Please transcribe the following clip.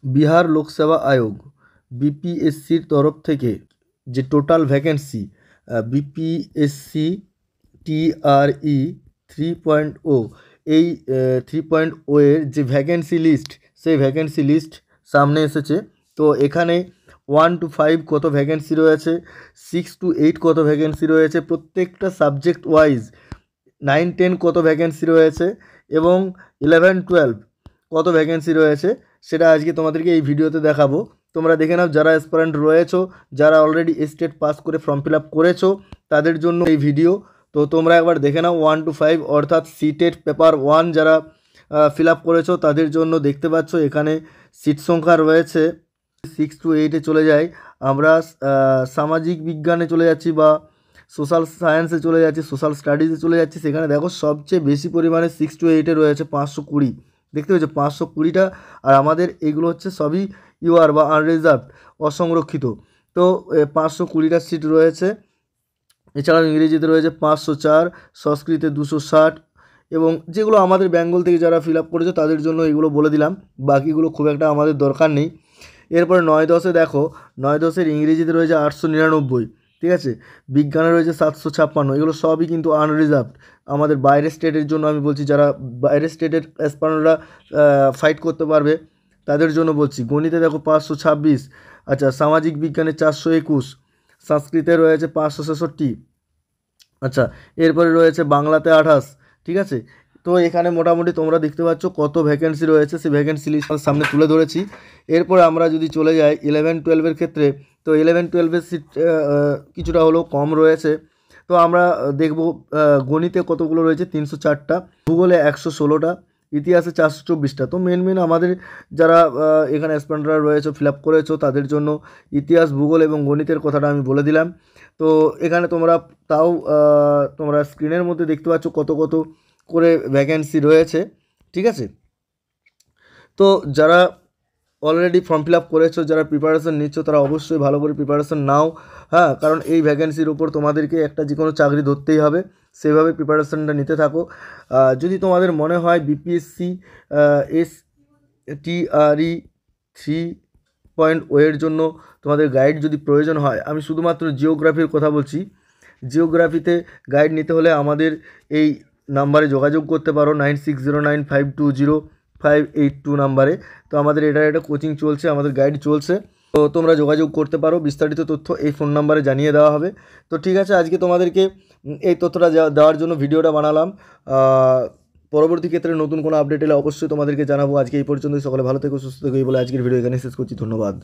বিহার লোকসেবা আয়োগ বিপিএসসির তরফ থেকে যে টোটাল ভ্যাকেন্সি বিপিএসসি টিআরই 3.0 এই 3.0 এর যে ভ্যাকেন্সি লিস্ট সেই ভ্যাকেন্সি লিস্ট সামনে এসেছে। তো এখানে 1 to 5 কত ভ্যাকেন্সি রয়েছে, 6 to 8 কত ভ্যাকেন্সি রয়েছে, প্রত্যেকটা সাবজেক্ট ওয়াইজ 9-10 কত ভ্যাকেন্সি রয়েছে এবং 11-12 কত ভ্যাকেন্সি রয়েছে সেটা আজকে তোমাদেরকে এই ভিডিওতে দেখাবো। তোমরা দেখে নাও, যারা অ্যাসপারেন্ট রয়েছো, যারা অলরেডি স্টেট পাস করে ফর্ম ফিল আপ করেছো তাদের জন্য এই ভিডিও। তো তোমরা একবার দেখে নাও 1 to 5 অর্থাৎ সিটেট পেপার 1 যারা ফিল আপ করেছো তাদের জন্য দেখতে পাচ্ছ এখানে সিট সংখ্যা রয়েছে 6 to 8-এ চলে যাই আমরা, সামাজিক বিজ্ঞানে চলে যাচ্ছি বা সোশ্যাল সায়েন্সে চলে যাচ্ছি, সোশ্যাল স্টাডিজে চলে যাচ্ছি। সেখানে দেখো সবচেয়ে বেশি পরিমাণে 6 to 8-এ রয়েছে 520, দেখতে পেয়েছো 520টা। আর আমাদের এগুলো হচ্ছে সবই ইউআর বা আনরিজার্ভড, অসংরক্ষিত। তো 520টা সিট রয়েছে। এছাড়াও ইংরেজিতে রয়েছে 504, সংস্কৃতে 260 এবং যেগুলো আমাদের বেঙ্গল থেকে যারা ফিল আপ করেছে তাদের জন্য এগুলো বলে দিলাম, বাকিগুলো খুব একটা আমাদের দরকার নেই। এরপরে 9-10-এ দেখো 9-10-এর ইংরেজিতে রয়েছে 899, ঠিক আছে। বিজ্ঞানে রয়েছে 756, এগুলো সবই কিন্তু আনরিজার্ভড। আমাদের বাইরের স্টেটের জন্য আমি বলছি, যারা বাইরের স্টেটের অ্যাসপারেন্টরা ফাইট করতে পারবে তাদের জন্য বলছি। গণিতে দেখো 526, আচ্ছা। সামাজিক বিজ্ঞানে 421, সংস্কৃতে রয়েছে 566, আচ্ছা। এরপরে রয়েছে বাংলাতে 28, ঠিক আছে। তো এখানে মোটামুটি তোমরা দেখতে পাচ্ছ কত ভ্যাকেন্সি রয়েছে, সেই ভ্যাকেন্সি লিস্ট সামনে তুলে ধরেছি। এরপরে আমরা যদি চলে যাই 11-12-এর ক্ষেত্রে, তো 11-12-এর সিট কিছুটা হলেও কম রয়েছে। তো আমরা দেখব গণিতে কতগুলো রয়েছে, 304টা, ভূগোলে 116টা, ইতিহাসে 424টা। তো মেন আমাদের যারা এখানে অ্যাসপারেন্টরা রয়েছে ফিল আপ করেছো তাদের জন্য ইতিহাস, ভূগোল এবং গণিতের কথাটা আমি বলে দিলাম। তো এখানে তোমরা তাও তোমরা স্ক্রিনের মধ্যে দেখতে পাচ্ছ কত কত করে ভ্যাকেন্সি রয়েছে, ঠিক আছে। তো যারা অলরেডি ফর্ম ফিল আপ করেছো, যারা প্রিপারেশন নিচ্ছ, তারা অবশ্যই ভালো করে প্রিপারেশন নাও, হ্যাঁ। কারণ এই ভ্যাকেন্সির উপর তোমাদেরকে একটা যে কোনো চাকরি ধরতেই হবে, সেভাবে প্রিপারেশনটা নিতে থাকো। যদি তোমাদের মনে হয় বিপিএসসি এস টিআরই 3.0 এর জন্য তোমাদের গাইড যদি প্রয়োজন হয়, আমি শুধুমাত্র জিওগ্রাফির কথা বলছি, জিওগ্রাফিতে গাইড নিতে হলে আমাদের এই নাম্বারে যোগাযোগ করতে পারো 9609520582 নাম্বারে। তো আমাদের এটা কোচিং চলছে, আমাদের গাইড চলছে, তো তোমরা যোগাযোগ করতে পারো। বিস্তারিত তথ্য এই ফোন নাম্বারে জানিয়ে দেওয়া হবে। তো ঠিক আছে, আজকে তোমাদেরকে এই তথ্যটা দেওয়ার জন্য ভিডিওটা বানালাম। পরবর্তী ক্ষেত্রে নতুন কোনো আপডেট এলে অবশ্যই তোমাদেরকে জানাবো। আজকে এই পর্যন্তই, সকলে ভালো থেকো, সুস্থ থেকো এই বলে আজকের ভিডিও এখানে শেষ করছি। ধন্যবাদ।